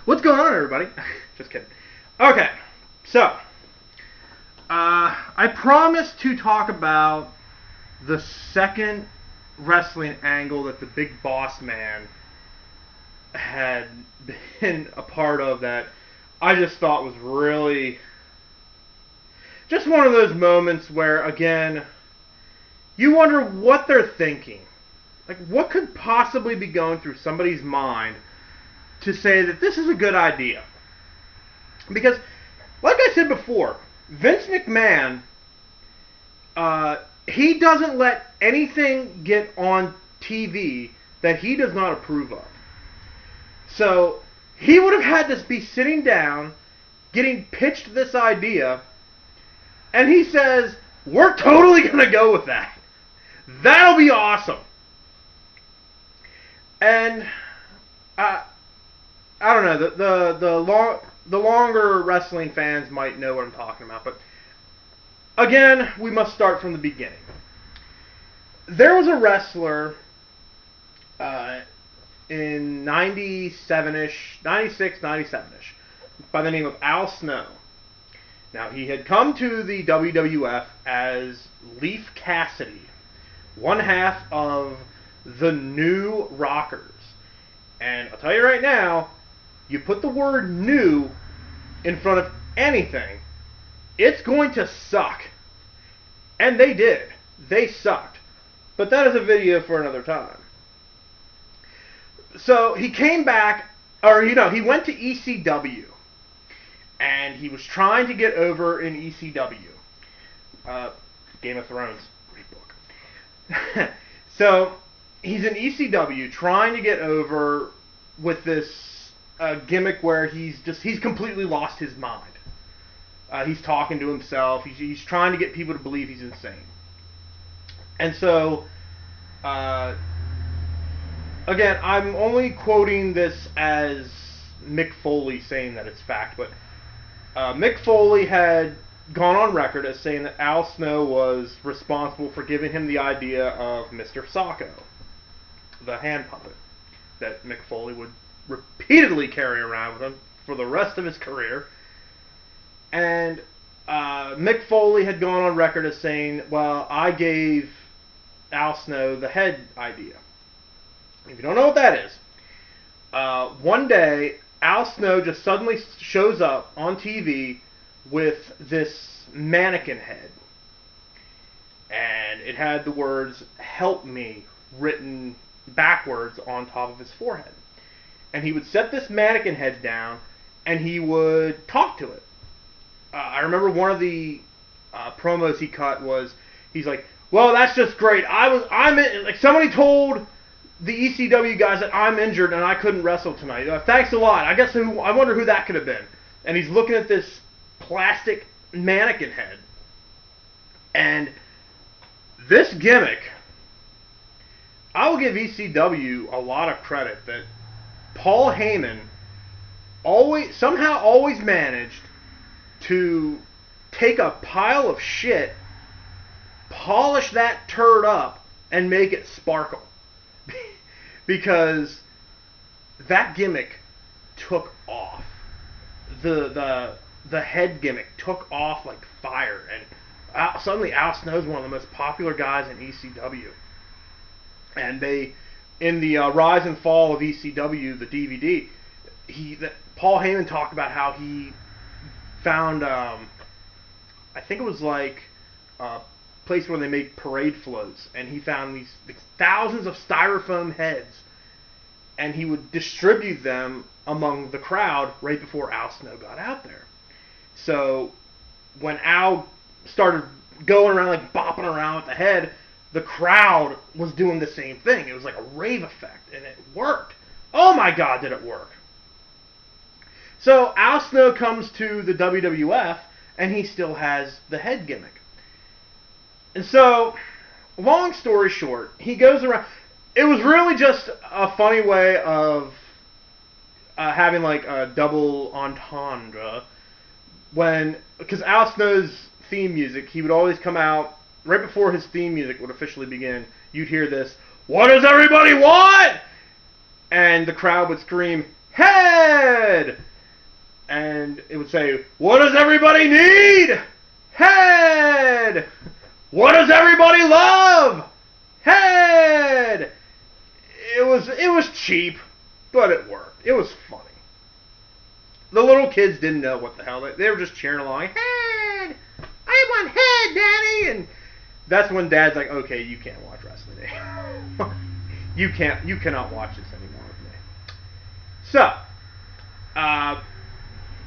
What's going on, everybody? Just kidding. Okay, so I promised to talk about the second wrestling angle that the Big Boss Man had been a part of that I just thought was really just one of those moments where, again, you wonder what they're thinking. Like, what could possibly be going through somebody's mind to say that this is a good idea? Because, like I said before, Vince McMahon, he doesn't let anything get on TV that he does not approve of. So, he would have had to be sitting down, getting pitched this idea, and he says, we're totally going to go with that. That'll be awesome. And I don't know, the longer wrestling fans might know what I'm talking about, but again, we must start from the beginning. There was a wrestler in 96, 97-ish, by the name of Al Snow. Now, he had come to the WWF as Leif Cassidy, one half of the New Rockers. And I'll tell you right now, you put the word new in front of anything, it's going to suck. And they did. They sucked. But that is a video for another time. So he came back, he went to ECW. And he was trying to get over in ECW. Game of Thrones. Great book. So he's in ECW trying to get over with this gimmick where he's completely lost his mind. He's talking to himself. He's trying to get people to believe he's insane. And so, again, I'm only quoting this as Mick Foley saying that it's fact, but Mick Foley had gone on record as saying that Al Snow was responsible for giving him the idea of Mr. Socko, the hand puppet that Mick Foley would repeatedly carry around with him for the rest of his career. And Mick Foley had gone on record as saying, well, I gave Al Snow the head idea. If you don't know what that is, one day Al Snow just suddenly shows up on TV with this mannequin head. And it had the words, "Help me," written backwards on top of his forehead. And he would set this mannequin head down, and he would talk to it. I remember one of the promos he cut was, he's like, well, that's just great. Somebody told the ECW guys that I'm injured and I couldn't wrestle tonight. Thanks a lot. I wonder who that could have been. And he's looking at this plastic mannequin head. And this gimmick, I will give ECW a lot of credit that Paul Heyman always managed to take a pile of shit, polish that turd up, and make it sparkle. Because that gimmick took off. The head gimmick took off like fire, and suddenly Al Snow's one of the most popular guys in ECW. And in the Rise and Fall of ECW, the DVD, Paul Heyman talked about how he found, I think it was like a place where they make parade floats, and he found these thousands of styrofoam heads, and he would distribute them among the crowd right before Al Snow got out there. So when Al started going around, like bopping around with the head, the crowd was doing the same thing. It was like a rave effect, and it worked. Oh my God, did it work. So Al Snow comes to the WWF, and he still has the head gimmick. And so, long story short, he goes around. It was really just a funny way of having like a double entendre. Because Al Snow's theme music, he would always come out, right before his theme music would officially begin, you'd hear this, "What does everybody want?" And the crowd would scream, Head! And it would say, what does everybody need? Head! What does everybody love? Head! It was cheap, but it worked. It was funny. The little kids didn't know what the hell. They were just cheering along. Head! I want head, Daddy! And that's when Dad's like, okay, you can't watch wrestling anymore. You cannot watch this anymore with me. So,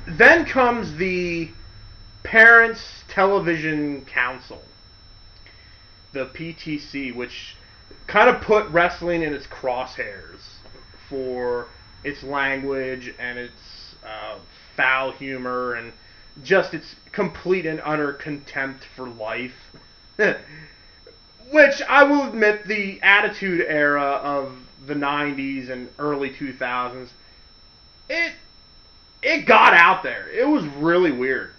then comes the Parents Television Council, the PTC, which kind of put wrestling in its crosshairs for its language and its foul humor and just its complete and utter contempt for life. Which I will admit, the Attitude Era of the 90s and early 2000s, it got out there. It was really weird.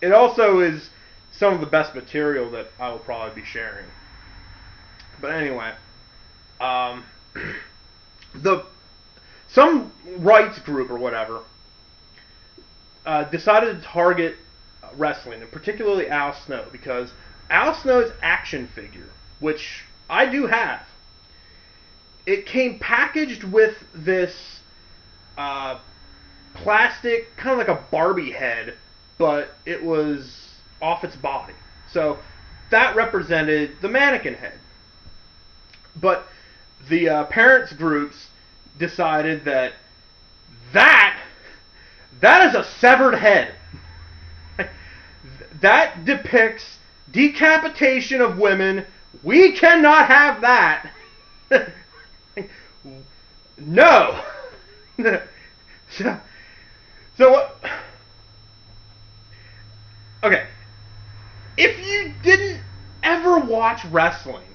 It also is some of the best material that I will probably be sharing. But anyway, some rights group or whatever decided to target wrestling, and particularly Al Snow, because Al Snow's action figure, which I do have, it came packaged with this plastic, kind of like a Barbie head, but it was off its body. So that represented the mannequin head. But the parents groups decided that is a severed head. That depicts decapitation of women. We cannot have that. No. So okay. If you didn't ever watch wrestling,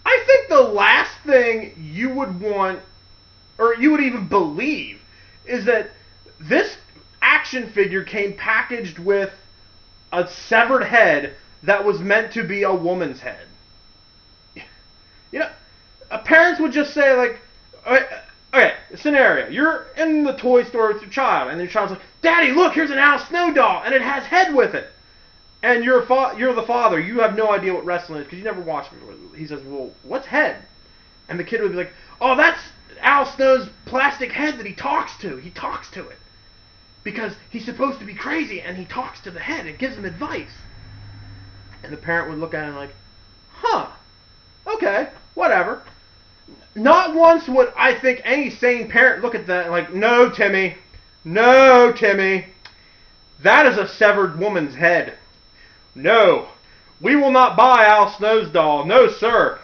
I think the last thing you would want, or you would even believe, is that this action figure came packaged with a severed head that was meant to be a woman's head. You know, parents would just say, like, okay, scenario. You're in the toy store with your child, and your child's like, Daddy, look, here's an Al Snow doll, and it has head with it. And you're the father. You have no idea what wrestling is because you never watched it. He says, well, what's head? And the kid would be like, oh, that's Al Snow's plastic head that he talks to. He talks to it. Because he's supposed to be crazy, and he talks to the head and gives him advice. And the parent would look at him like, huh, okay, whatever. Not once would I think any sane parent look at that and like, no, Timmy, that is a severed woman's head. No, we will not buy Al Snow's doll. No, sir.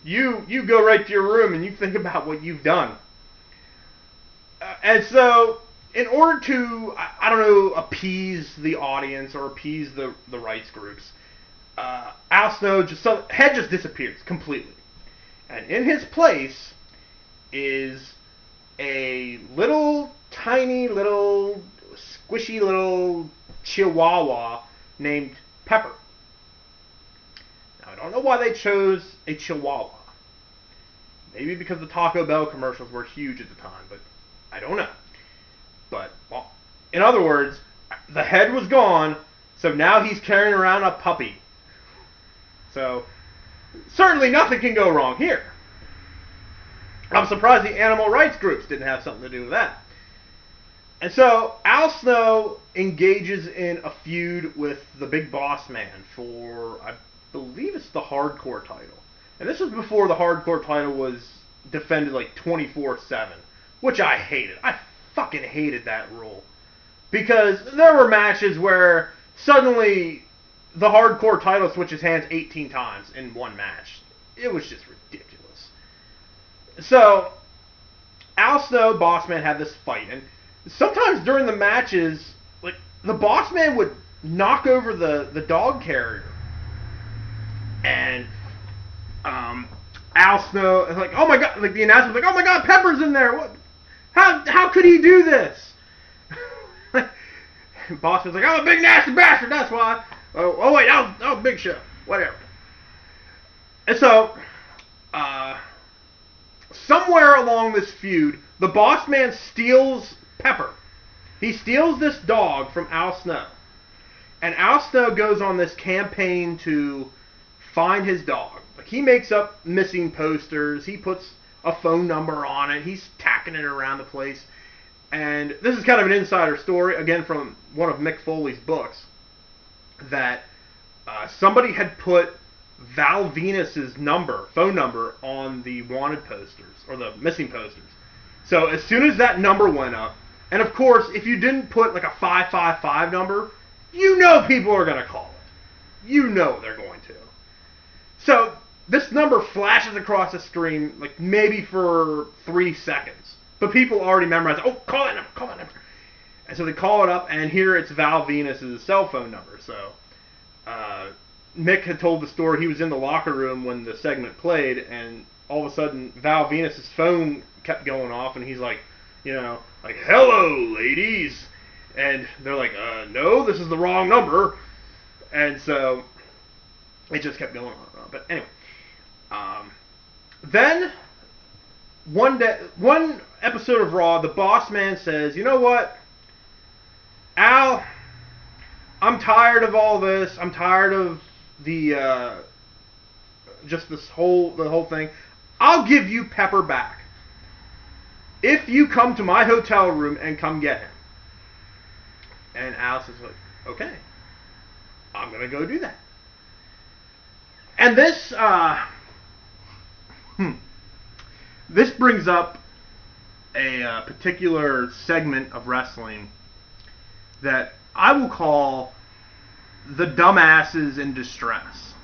You go right to your room and you think about what you've done. And so, in order to, I don't know, appease the audience or appease the rights groups, Al Snow head just disappears completely. And in his place is a tiny little, squishy little chihuahua named Pepper. Now, I don't know why they chose a chihuahua. Maybe because the Taco Bell commercials were huge at the time, but I don't know. But, well, in other words, the head was gone, so now he's carrying around a puppy. So, certainly nothing can go wrong here. I'm surprised the animal rights groups didn't have something to do with that. And so, Al Snow engages in a feud with the Big Boss Man for, I believe it's the Hardcore title. And this was before the Hardcore title was defended like 24/7, which I hated. I fucking hated that rule. Because there were matches where suddenly the Hardcore title switches hands 18 times in one match. It was just ridiculous. So, Al Snow, Boss Man had this fight, and sometimes during the matches, like, the Boss Man would knock over the dog carrier. And Al Snow is like, oh my god, like the announcer's like, oh my god, Pepper's in there. What? How could he do this? Boss Man's like, I'm a big nasty bastard, that's why. Oh wait, that was Big Show. Whatever. And so, somewhere along this feud, the boss man steals Pepper. He steals this dog from Al Snow. And Al Snow goes on this campaign to find his dog. Like, he makes up missing posters. He puts a phone number on it. He's tacking it around the place. And this is kind of an insider story, again, from one of Mick Foley's books, that somebody had put Val Venus's phone number, on the wanted posters, or the missing posters. So as soon as that number went up, and of course, if you didn't put like a 555 number, you know people are going to call it. You know they're going to. So this number flashes across the screen, like maybe for 3 seconds. But people already memorize, oh, call that number. And so they call it up, and here it's Val Venus's cell phone number. So Mick had told the story. He was in the locker room when the segment played, and all of a sudden Val Venus's phone kept going off, and he's like, like, hello, ladies. And they're like, no, this is the wrong number. And so it just kept going on. But anyway, then one episode of Raw, the boss man says, you know what, Al, I'm tired of all this. I'm tired of the just the whole thing. I'll give you Pepper back if you come to my hotel room and come get him. And Alice is like, okay, I'm going to go do that. And this this brings up a particular segment of wrestling that I will call the dumbasses in distress.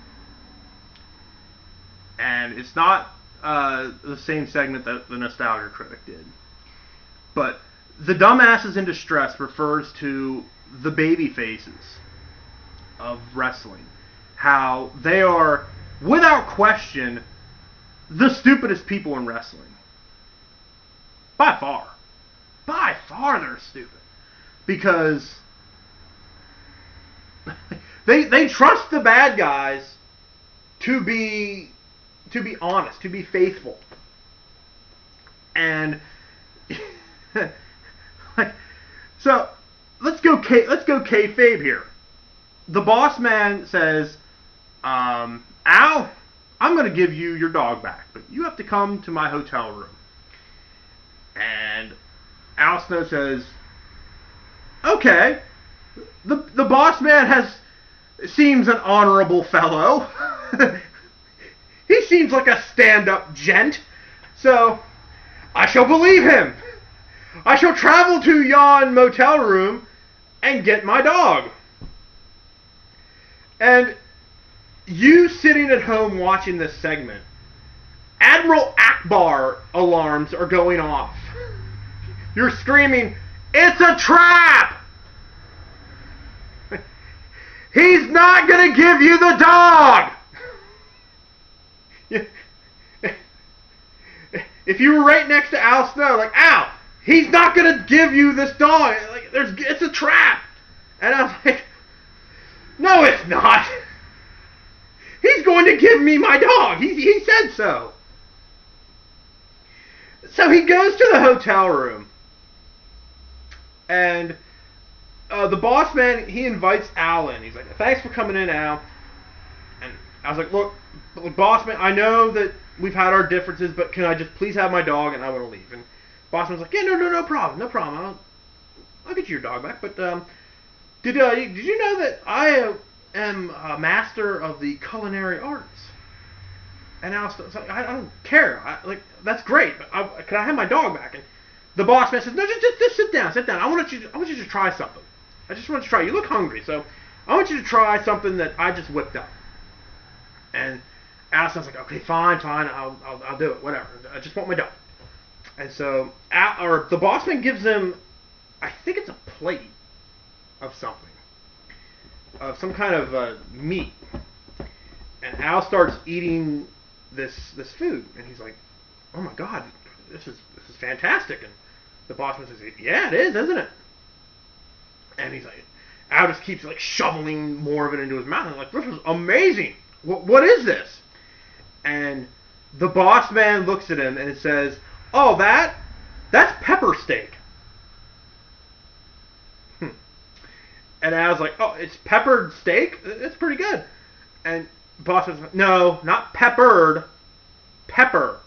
And it's not the same segment that the Nostalgia Critic did. But the dumbasses in distress refers to the baby faces of wrestling. How they are, without question, the stupidest people in wrestling. By far. By far they're stupid. Because they trust the bad guys to be honest, to be faithful. And so let's go kayfabe here. The boss man says, Al, I'm going to give you your dog back, but you have to come to my hotel room. And Al Snow says, okay. The boss man seems an honorable fellow. He seems like a stand-up gent. So, I shall believe him. I shall travel to yon motel room and get my dog. And you sitting at home watching this segment, Admiral Akbar alarms are going off. You're screaming, it's a trap! He's not going to give you the dog! If you were right next to Al Snow, like, Al, he's not going to give you this dog. Like, it's a trap. And I was like, no, it's not. He's going to give me my dog. He said so. So he goes to the hotel room. And the boss man, he invites Al in. He's like, thanks for coming in, Al. And I was like, look, boss man, I know that we've had our differences, but can I just please have my dog, and I want to leave. And boss man's like, yeah, no problem. I'll get you your dog back. But did you know that I am a master of the culinary arts? And Al's like, I don't care. That's great. But can I have my dog back? And the boss man says, no, just sit down. I want you to try something. I just want you to try. You look hungry, so I want you to try something that I just whipped up. And Al's like, okay, fine, I'll do it, whatever. I just want my dog. And so the boss man gives him, I think it's a plate of something, of some kind of meat. And Al starts eating this food, and he's like, oh my god, this is fantastic. And the boss man says, yeah, it is, isn't it? And he's like, Al just keeps like shoveling more of it into his mouth. And I'm like, this is amazing. What is this? And The boss man looks at him and it says, "Oh, that's pepper steak." And I was like, "Oh, it's peppered steak? It's pretty good." And boss was like, "No, not peppered. Pepper.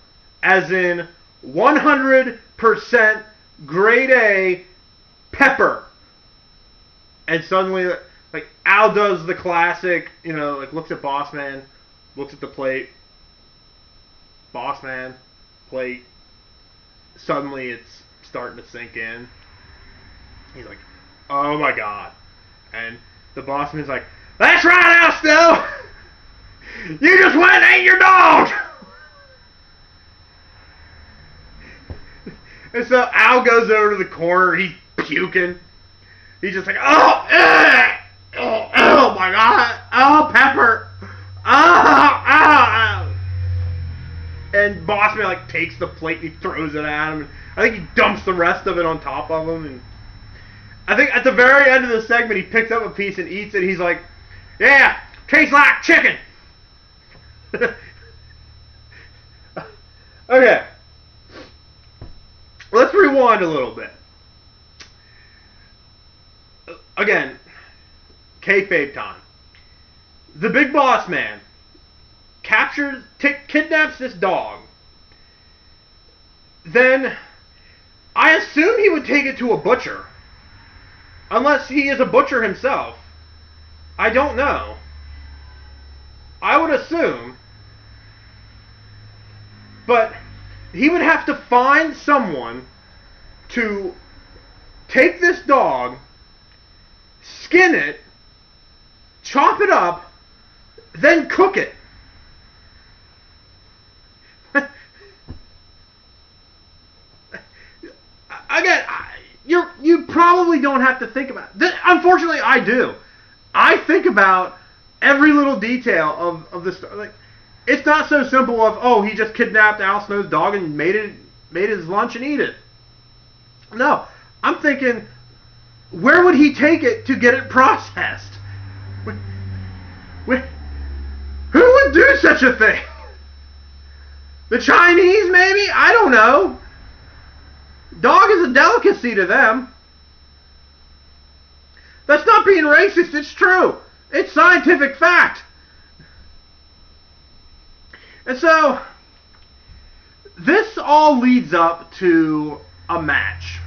As in 100% grade A pepper." And suddenly, like, Al does the classic, like, looks at boss man, looks at the plate. Boss man, plate. Suddenly it's starting to sink in. He's like, "Oh my god." And the boss man's like, "That's right, Al Snow! You just went and ate your dog!" And so Al goes over to the corner, he's puking. He's just like, oh my god, oh, pepper, oh. And boss man, like, takes the plate and he throws it at him. And I think he dumps the rest of it on top of him. And I think at the very end of the segment, he picks up a piece and eats it. He's like, "Yeah, tastes like chicken." Okay. Let's rewind a little bit. Again, kayfabe time. The big boss man kidnaps this dog. Then I assume he would take it to a butcher. Unless he is a butcher himself. I don't know. I would assume. But he would have to find someone to take this dog, skin it, chop it up, then cook it. Again, you probably don't have to think about it. Unfortunately, I do. I think about every little detail of this. Like, it's not so simple of, oh, he just kidnapped Al Snow's dog and made his lunch and eat it. No, I'm thinking, where would he take it to get it processed? Who would do such a thing? The Chinese, maybe? I don't know. Dog is a delicacy to them. That's not being racist, it's true. It's scientific fact. And so, this all leads up to a match.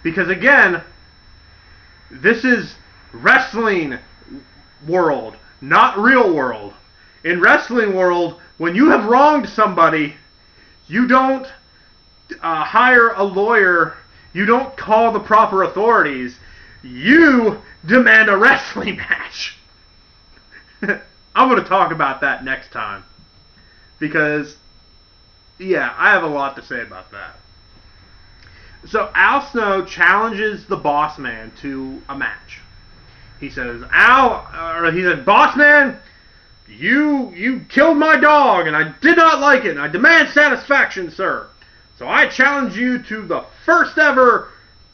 Because again, this is wrestling world, not real world. In wrestling world, when you have wronged somebody, you don't hire a lawyer, you don't call the proper authorities, you demand a wrestling match. I'm going to talk about that next time. Because, yeah, I have a lot to say about that. So Al Snow challenges the boss man to a match. He says, "Boss man, you killed my dog and I did not like it and I demand satisfaction, sir. So I challenge you to the first ever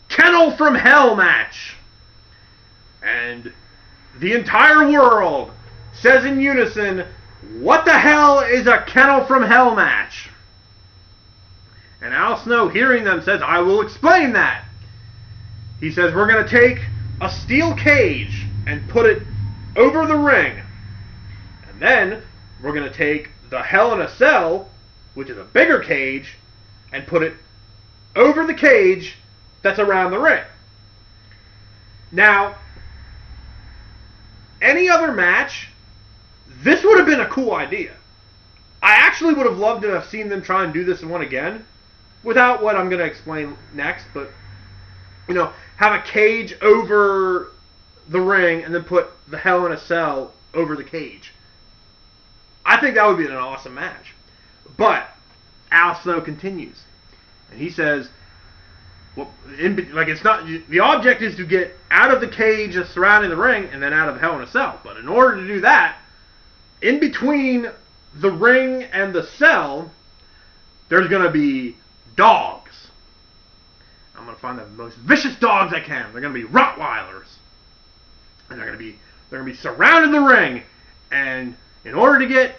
Kennel From Hell match." And the entire world says in unison, "What the hell is a Kennel From Hell match?" And Al Snow, hearing them, says, "I will explain that." He says, "We're going to take a steel cage and put it over the ring. And then we're going to take the Hell in a Cell, which is a bigger cage, and put it over the cage that's around the ring." Now, any other match, this would have been a cool idea. I actually would have loved to have seen them try and do this one again, without what I'm going to explain next, but, have a cage over the ring and then put the Hell in a Cell over the cage. I think that would be an awesome match. But Al Snow continues, and he says, "Well, it's not. The object is to get out of the cage that's surrounding the ring, and then out of Hell in a Cell. But in order to do that, in between the ring and the cell, there's going to be dogs. I'm going to find the most vicious dogs I can. They're going to be Rottweilers, and they're going to be surrounding the ring. And in order to get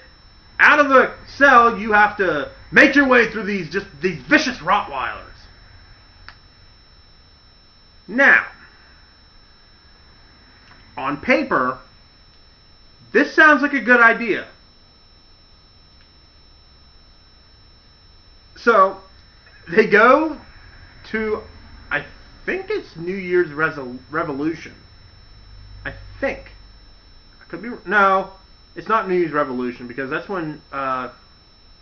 out of the cell, you have to make your way through these vicious Rottweilers. Now, on paper, this sounds like a good idea. So, they go to, I think it's New Year's Revolution. I think. I could be, no, it's not New Year's Revolution, because that's when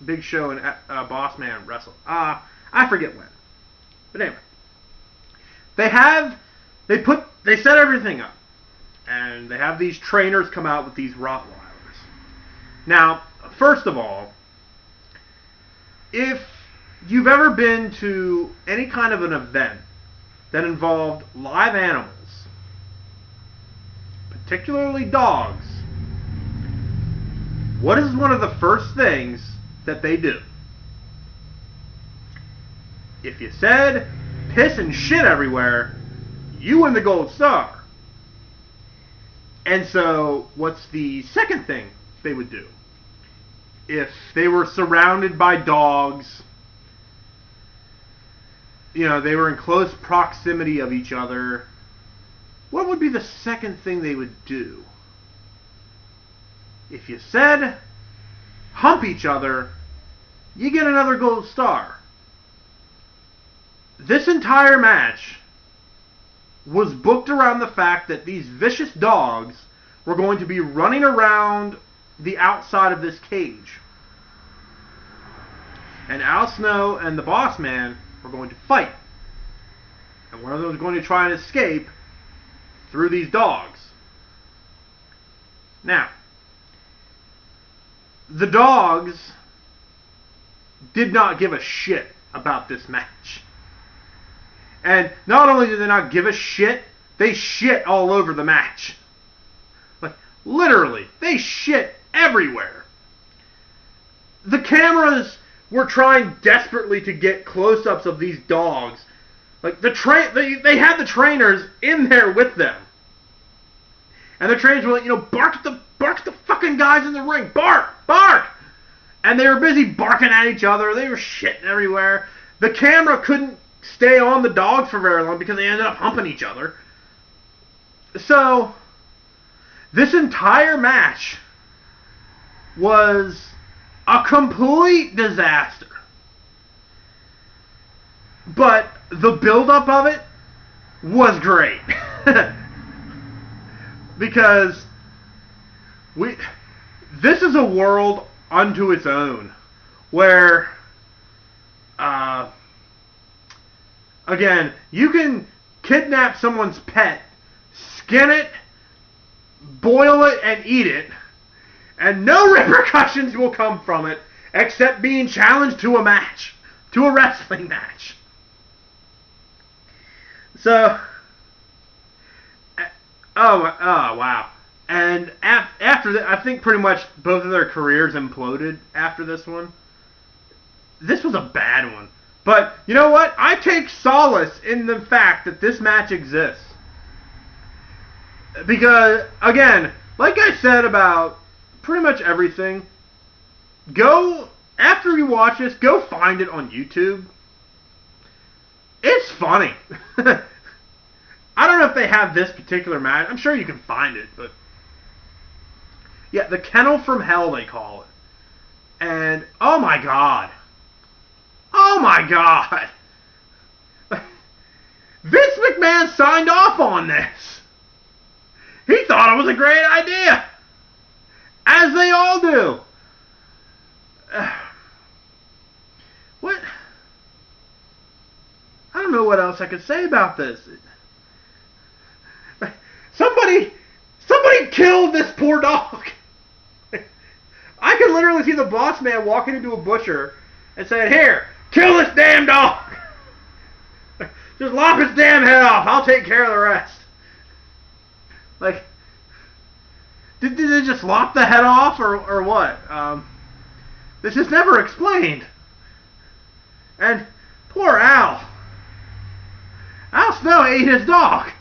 Big Show and Boss Man wrestle. I forget when. But anyway. They set everything up. And they have these trainers come out with these Rottweilers. Now, first of all, if you've ever been to any kind of an event that involved live animals, particularly dogs, what is one of the first things that they do? If you said piss and shit everywhere, you win the gold star. And so, what's the second thing they would do? If they were surrounded by dogs, you know, they were in close proximity of each other, what would be the second thing they would do? If you said hump each other, you get another gold star. This entire match was booked around the fact that these vicious dogs were going to be running around the outside of this cage. And Al Snow and the Boss Man were going to fight. And one of them was going to try and escape through these dogs. Now, the dogs did not give a shit about this match. And not only did they not give a shit, they shit all over the match. Like, literally, they shit everywhere. The cameras were trying desperately to get close-ups of these dogs. Like, they had the trainers in there with them. And the trainers were like, bark at the fucking guys in the ring. Bark! Bark! And they were busy barking at each other. They were shitting everywhere. The camera couldn't stay on the dogs for very long because they ended up humping each other. So, this entire match was a complete disaster. But the build-up of it was great. Because this is a world unto its own where again, you can kidnap someone's pet, skin it, boil it, and eat it, and no repercussions will come from it except being challenged to a match, to a wrestling match. So, wow. And after that, I think pretty much both of their careers imploded after this one. This was a bad one. But, you know what? I take solace in the fact that this match exists. Because, again, like I said about pretty much everything, after you watch this, go find it on YouTube. It's funny. I don't know if they have this particular match. I'm sure you can find it, but yeah, the Kennel From Hell, they call it. And, oh my god. Oh my god. Vince McMahon signed off on this. He thought it was a great idea. As they all do. What? I don't know what else I could say about this. Somebody killed this poor dog. I can literally see the Boss Man walking into a butcher and saying, "Here, kill this damn dog. Just lop its damn head off. I'll take care of the rest." Like, did they just lop the head off or what? This is never explained. And poor Al. Al Snow ate his dog.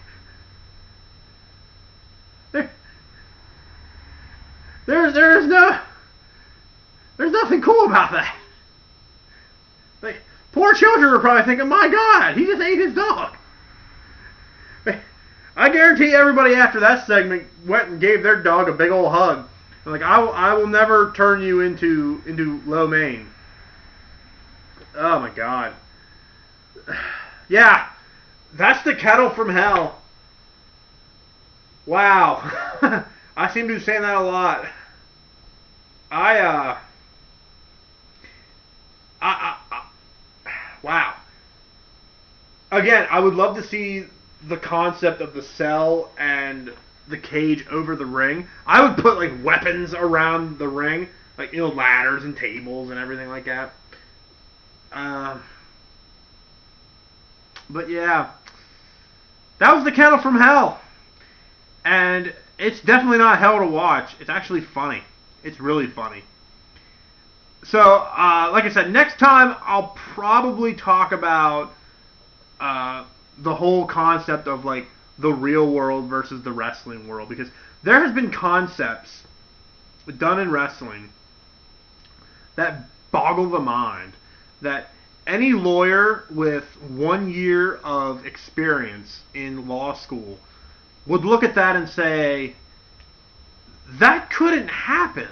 There's nothing cool about that. Like, poor children are probably thinking, my God, he just ate his dog. I guarantee everybody after that segment went and gave their dog a big old hug. Like, I will never turn you into lo mein. Oh my God. Yeah, that's the Kennel from Hell. Wow. I seem to be saying that a lot. Wow. Again, I would love to see the concept of the cell and the cage over the ring. I would put like weapons around the ring, like ladders and tables and everything like that. But yeah, that was the Kennel from Hell, and it's definitely not hell to watch. It's actually funny. It's really funny. So, like I said, next time I'll probably talk about the whole concept of like the real world versus the wrestling world, because there has been concepts done in wrestling that boggle the mind, that any lawyer with 1 year of experience in law school would look at that and say, that couldn't happen.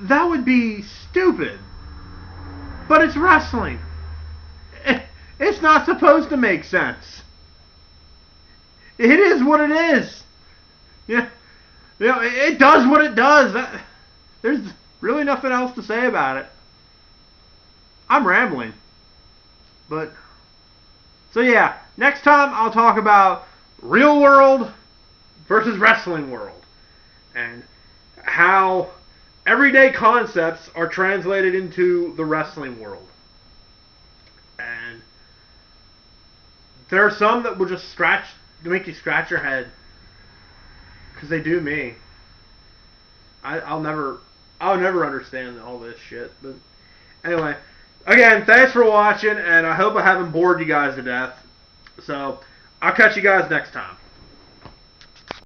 That would be stupid. But it's wrestling. It's not supposed to make sense. It is what it is. Yeah, it does what it does. There's really nothing else to say about it. I'm rambling. But, so yeah, next time I'll talk about real world versus wrestling world, and how everyday concepts are translated into the wrestling world. And there are some that will just make you scratch your head, because they do me. I'll never understand all this shit. But anyway, again, thanks for watching, and I hope I haven't bored you guys to death. So I'll catch you guys next time.